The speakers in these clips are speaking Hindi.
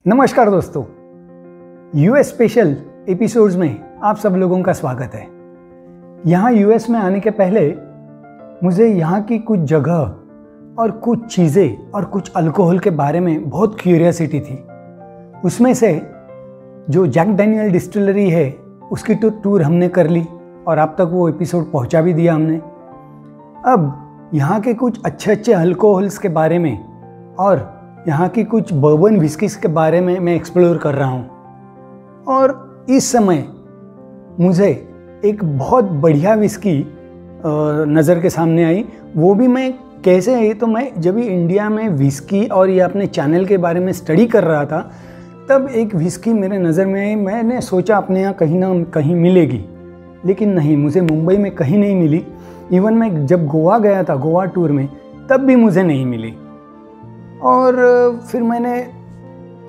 नमस्कार दोस्तों, यूएस स्पेशल एपिसोड्स में आप सब लोगों का स्वागत है। यहाँ यूएस में आने के पहले मुझे यहाँ की कुछ जगह और कुछ चीज़ें और कुछ अल्कोहल के बारे में बहुत क्यूरियोसिटी थी। उसमें से जो जैक डैनियल डिस्टिलरी है उसकी टूर हमने कर ली और आप तक वो एपिसोड पहुँचा भी दिया हमने। अब यहाँ के कुछ अच्छे अच्छे अल्कोहल्स के बारे में और यहाँ की कुछ बर्बन विस्कीज के बारे में मैं एक्सप्लोर कर रहा हूँ। और इस समय मुझे एक बहुत बढ़िया विस्की नज़र के सामने आई। वो भी मैं कैसे आई, तो मैं जब भी इंडिया में विस्की और ये अपने चैनल के बारे में स्टडी कर रहा था तब एक विस्की मेरे नज़र में आई। मैंने सोचा अपने यहाँ कहीं ना कहीं मिलेगी, लेकिन नहीं, मुझे मुंबई में कहीं नहीं मिली। इवन मैं जब गोवा गया था, गोवा टूर में, तब भी मुझे नहीं मिली। और फिर मैंने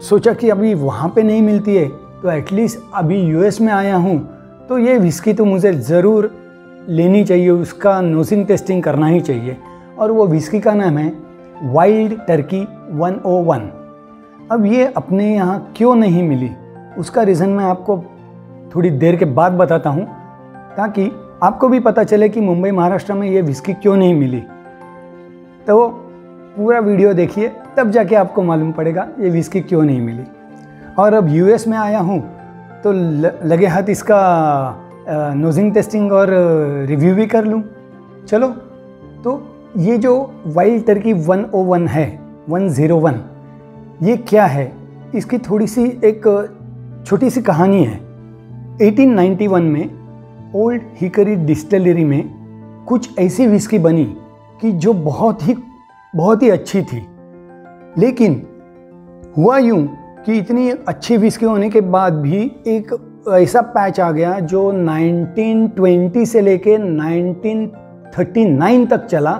सोचा कि अभी वहाँ पे नहीं मिलती है तो एटलीस्ट अभी यूएस में आया हूँ तो ये विस्की तो मुझे ज़रूर लेनी चाहिए, उसका नोजिंग टेस्टिंग करना ही चाहिए। और वो विस्की का नाम है वाइल्ड टर्की 101। अब ये अपने यहाँ क्यों नहीं मिली उसका रीज़न मैं आपको थोड़ी देर के बाद बताता हूँ, ताकि आपको भी पता चले कि मुंबई महाराष्ट्र में ये विस्की क्यों नहीं मिली। तो पूरा वीडियो देखिए, तब जाके आपको मालूम पड़ेगा ये विस्की क्यों नहीं मिली। और अब यूएस में आया हूँ तो लगे हाथ इसका नोजिंग टेस्टिंग और रिव्यू भी कर लूँ। चलो, तो ये जो वाइल्ड टर्की 101 है, 101, ये क्या है, इसकी थोड़ी सी एक छोटी सी कहानी है। 1891 में ओल्ड हिकरी डिस्टिलरी में कुछ ऐसी विस्की बनी कि जो बहुत ही अच्छी थी। लेकिन हुआ यूं कि इतनी अच्छी विस्की होने के बाद भी एक ऐसा पैच आ गया जो 1920 से लेके 1939 तक चला।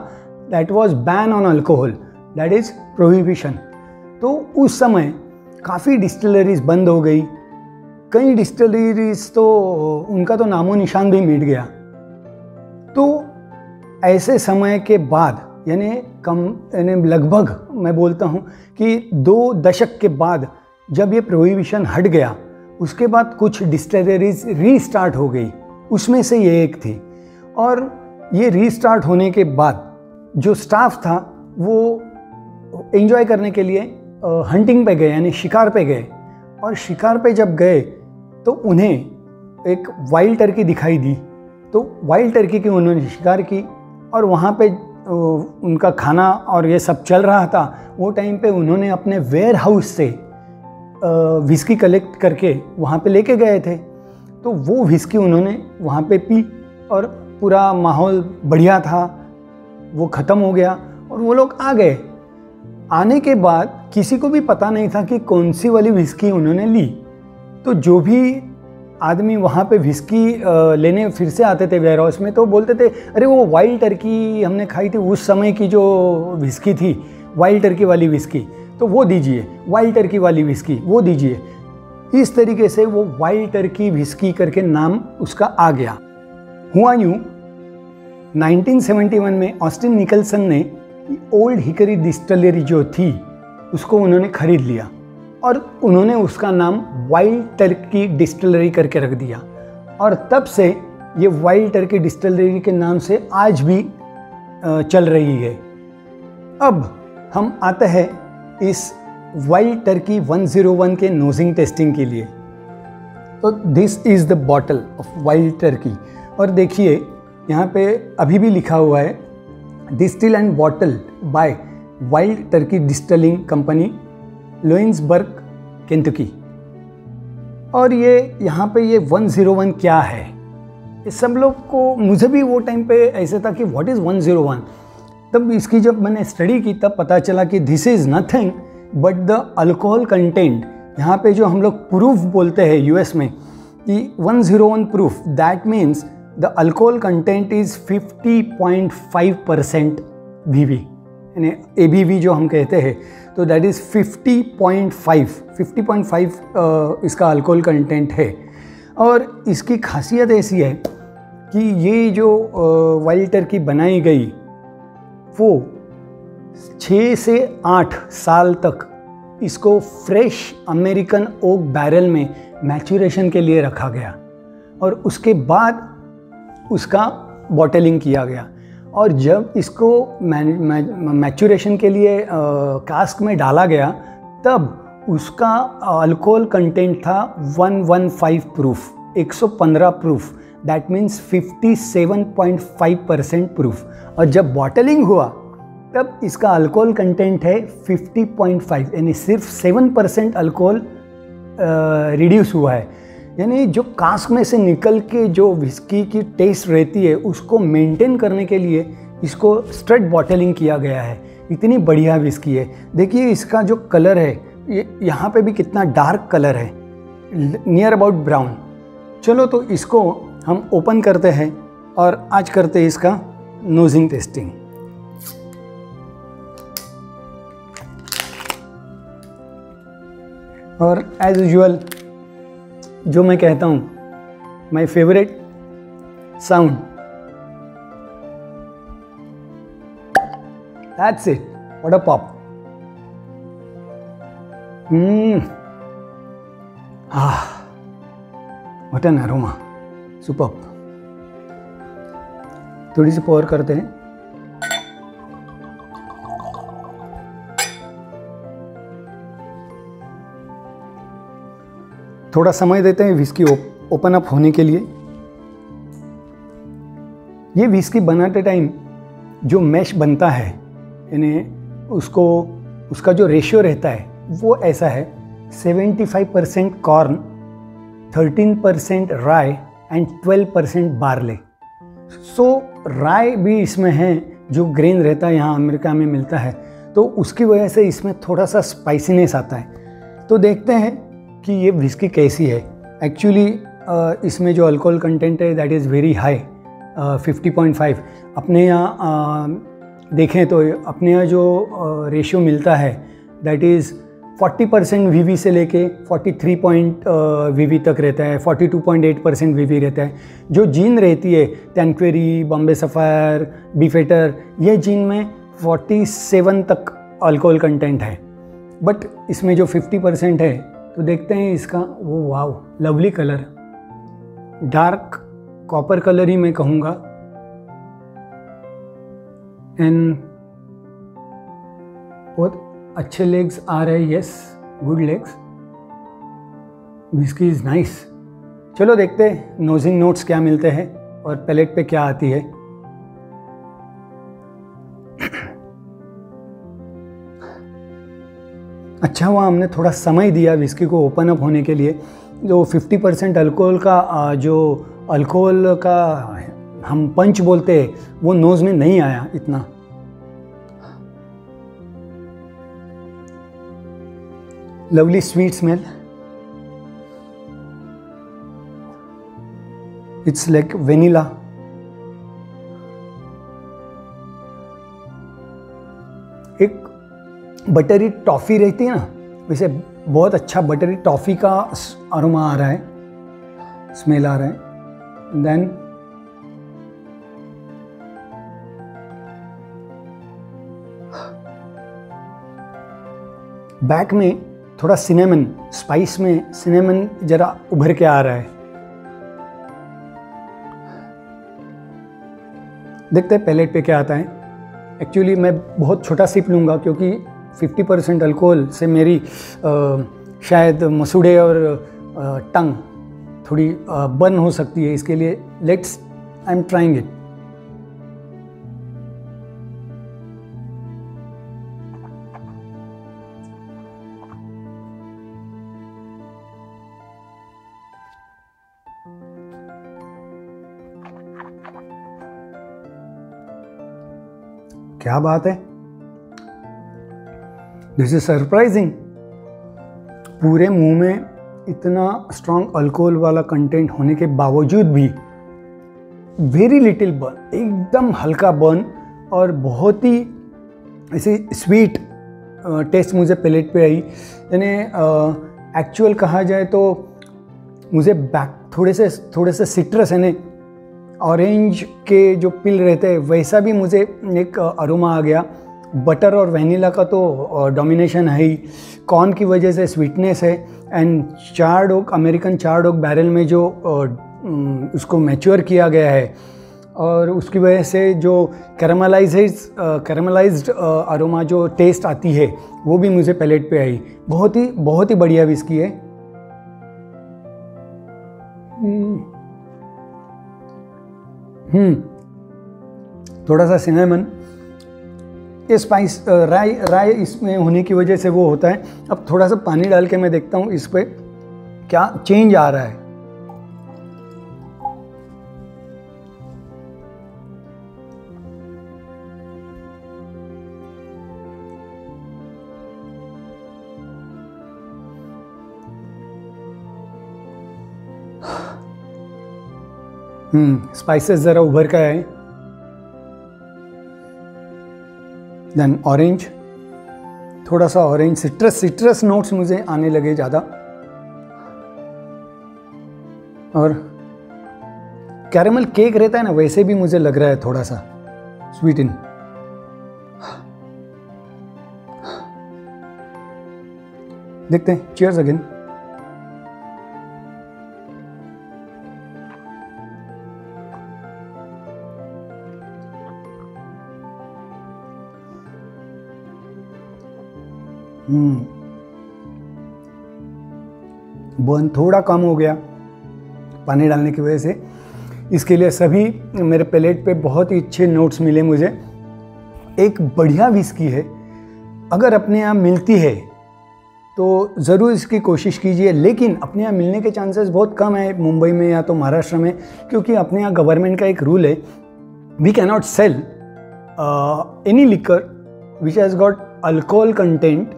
That was ban on alcohol, that is prohibition. तो उस समय काफ़ी डिस्टिलरीज बंद हो गई। कई डिस्टिलरीज तो उनका तो नामो निशान भी मिट गया। तो ऐसे समय के बाद यानी लगभग मैं बोलता हूँ कि 2 दशक के बाद जब ये प्रोहिबिशन हट गया, उसके बाद कुछ डिस्टिलरीज रीस्टार्ट हो गई। उसमें से ये एक थी। और ये रीस्टार्ट होने के बाद जो स्टाफ था वो एंजॉय करने के लिए हंटिंग पे गए, यानी शिकार पे गए। और शिकार पे जब गए तो उन्हें एक वाइल्ड टर्की दिखाई दी। तो वाइल्ड टर्की की उन्होंने शिकार की और वहाँ पे उनका खाना और ये सब चल रहा था। वो टाइम पे उन्होंने अपने वेयर हाउस से विस्की कलेक्ट करके वहाँ पे लेके गए थे। तो वो विस्की उन्होंने वहाँ पे पी और पूरा माहौल बढ़िया था। वो ख़त्म हो गया और वो लोग आ गए। आने के बाद किसी को भी पता नहीं था कि कौन सी वाली विस्की उन्होंने ली। तो जो भी आदमी वहाँ पे विस्की लेने फिर से आते थे वेयर हाउस में, तो बोलते थे, अरे वो वाइल्ड टर्की हमने खाई थी, उस समय की जो विस्की थी, वाइल्ड टर्की वाली विस्की, तो वो दीजिए, वाइल्ड टर्की वाली विस्की वो दीजिए। इस तरीके से वो वाइल्ड टर्की विस्की करके नाम उसका आ गया। हुआ यूँ, 1971 में ऑस्टिन निकलसन ने ओल्ड हिकरी डिस्टिलरी जो थी उसको उन्होंने खरीद लिया और उन्होंने उसका नाम वाइल्ड टर्की डिस्टिलरी करके रख दिया। और तब से ये वाइल्ड टर्की डिस्टिलरी के नाम से आज भी चल रही है। अब हम आते हैं इस वाइल्ड टर्की 101 के नोजिंग टेस्टिंग के लिए। तो this is the bottle of Wild Turkey. और देखिए यहाँ पे अभी भी लिखा हुआ है, distil and bottle by Wild Turkey distilling company, Lawrenceburg, Kentucky. और ये यहाँ पे ये 101 क्या है, ये सब लोग को, मुझे भी वो टाइम पे ऐसे था कि व्हाट इज़ 101। तब इसकी जब मैंने स्टडी की तब पता चला कि this is nothing but the alcohol content. यहाँ पे जो हम लोग प्रूफ बोलते हैं यूएस में कि 101 proof, that means the alcohol content is 50.5% VV, यानी ABV जो हम कहते हैं, तो दैट इज़ 50.5 इसका अल्कोहल कंटेंट है। और इसकी खासियत ऐसी है कि ये जो वाइल्ड टर्की बनाई गई वो 6 से 8 साल तक इसको फ्रेश अमेरिकन ओक बैरल में मैच्योरेशन के लिए रखा गया और उसके बाद उसका बॉटलिंग किया गया। और जब इसको मैच्योरेशन के लिए कास्क में डाला गया तब उसका अल्कोहल कंटेंट था 115 proof, 115 proof, that means 57.5% proof. और जब बॉटलिंग हुआ तब इसका अल्कोहल कंटेंट है 50.5, यानी सिर्फ 7% अल्कोहल रिड्यूस हुआ है। यानी जो कास्क में से निकल के जो विस्की की टेस्ट रहती है उसको मेंटेन करने के लिए इसको स्ट्रेट बॉटलिंग किया गया है। इतनी बढ़िया विस्की है। देखिए इसका जो कलर है ये यहाँ पे भी कितना डार्क कलर है, नियर अबाउट ब्राउन। चलो तो इसको हम ओपन करते हैं और आज करते हैं इसका नोजिंग टेस्टिंग। और एज यूजुअल जो मैं कहता हूँ, my favourite sound, that's it, what a pop. What an aroma, superb. थोड़ी सी पोर करते हैं। थोड़ा समय देते हैं विस्की ओपन अप होने के लिए। ये विस्की बनाते टाइम जो मैश बनता है, यानी उसका जो रेशियो रहता है वो ऐसा है 75% कॉर्न, 13% राई एंड 12% बार्ले। सो राई भी इसमें है जो ग्रेन रहता है, यहाँ अमेरिका में मिलता है, तो उसकी वजह से इसमें थोड़ा सा स्पाइसीनेस आता है। तो देखते हैं कि ये विस्की कैसी है। एक्चुअली इसमें जो अल्कोहल कंटेंट है दैट इज़ वेरी हाई, 50.5। अपने यहाँ देखें तो अपने यहाँ जो रेशियो मिलता है दैट इज़ 40% वीवी से लेके 43 वीवी तक रहता है, 42.8% वीवी रहता है। जो जीन रहती है टैंक्वेरी, बॉम्बे सफ़ायर, बीफेटर, ये जीन में 47 तक अल्कोहल कंटेंट है। बट इसमें जो 50% है, तो देखते हैं इसका। वो wow, lovely colour, dark copper colour ही मैं कहूँगा। एंड बहुत अच्छे लेग्स आ रहे हैं, yes, good legs. Whisky is nice. चलो देखते हैं नोजिंग नोट्स क्या मिलते हैं और पैलेट पे क्या आती है। अच्छा हुआ हमने थोड़ा समय दिया विस्की को ओपन अप होने के लिए। जो 50% अल्कोहल का जो अल्कोहल का हम पंच बोलते हैं वो नोज़ में नहीं आया इतना। Lovely sweet smell, it's like vanilla. एक बटरी टॉफ़ी रहती है ना, वैसे बहुत अच्छा बटरी टॉफ़ी का अरोमा आ रहा है, स्मेल आ रहा है। देन बैक में थोड़ा सिनेमन, स्पाइस में सिनेमन जरा उभर के आ रहा है। देखते हैं पैलेट पे क्या आता है। एक्चुअली मैं बहुत छोटा सिप लूँगा क्योंकि 50% अल्कोहल से मेरी शायद मसूड़े और टंग थोड़ी बर्न हो सकती है, इसके लिए let's I am trying it. क्या बात है, दिस इज सरप्राइजिंग। पूरे मुंह में इतना स्ट्रॉन्ग अल्कोहल वाला कंटेंट होने के बावजूद भी वेरी लिटिल बर्न, एकदम हल्का बर्न और बहुत ही ऐसी स्वीट टेस्ट मुझे पैलेट पे आई। यानी एक्चुअल कहा जाए तो मुझे थोड़े से सिट्रस यानी ऑरेंज के जो पिल रहते हैं वैसा भी मुझे एक अरोमा आ गया। बटर और वैनिला का तो डोमिनेशन है ही, कॉर्न की वजह से स्वीटनेस है, and charred oak, American charred oak barrel में जो उसको मैच्योर किया गया है और उसकी वजह से जो कैरामलाइज्ड अरोमा जो टेस्ट आती है वो भी मुझे पैलेट पे आई। बहुत ही बढ़िया विस्की है। थोड़ा सा सिनेमन, ये स्पाइस राई इसमें होने की वजह से वो होता है। अब थोड़ा सा पानी डाल के मैं देखता हूँ इस पे क्या चेंज आ रहा है। स्पाइसेस ज़रा उभर का है। देन ऑरेंज, थोड़ा सा ऑरेंज सिट्रस नोट्स मुझे आने लगे ज़्यादा, और कैरेमल केक रहता है ना वैसे भी मुझे लग रहा है थोड़ा सा स्वीट इन। देखते हैं, चीयर्स अगेन। बर्न थोड़ा कम हो गया पानी डालने की वजह से, इसके लिए सभी मेरे पैलेट पे बहुत ही अच्छे नोट्स मिले मुझे। एक बढ़िया विस्की है, अगर अपने यहाँ मिलती है तो ज़रूर इसकी कोशिश कीजिए, लेकिन अपने यहाँ मिलने के चांसेस बहुत कम है मुंबई में या तो महाराष्ट्र में, क्योंकि अपने यहाँ गवर्नमेंट का एक रूल है, we can not sell any liquor which has got alcohol content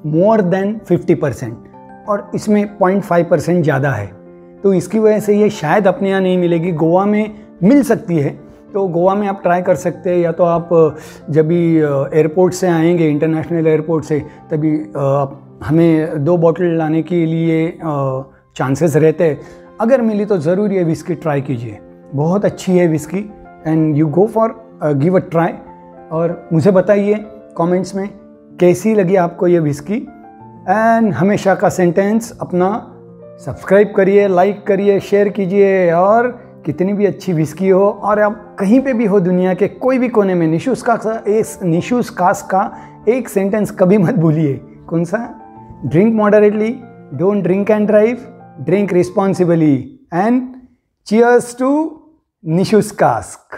more than 50%, और इसमें 0.5% ज़्यादा है, तो इसकी वजह से ये शायद अपने यहाँ नहीं मिलेगी। गोवा में मिल सकती है, तो गोवा में आप ट्राई कर सकते हैं, या तो आप जब भी एयरपोर्ट से आएंगे, इंटरनेशनल एयरपोर्ट से, तभी हमें 2 बॉटल लाने के लिए चांसेस रहते हैं। अगर मिली तो ज़रूर ये विस्की ट्राई कीजिए, बहुत अच्छी है whisky, and you go for give a try, और मुझे बताइए कमेंट्स में कैसी लगी आपको ये विस्की। एंड हमेशा का सेंटेंस अपना, सब्सक्राइब करिए, लाइक करिए, शेयर कीजिए, और कितनी भी अच्छी विस्की हो और आप कहीं पे भी हो दुनिया के कोई भी कोने में, निशूज कास्ट का एक सेंटेंस कभी मत भूलिए। कौन सा? Drink moderately, don't drink and drive, drink responsibly, and cheers to Nishu's cast.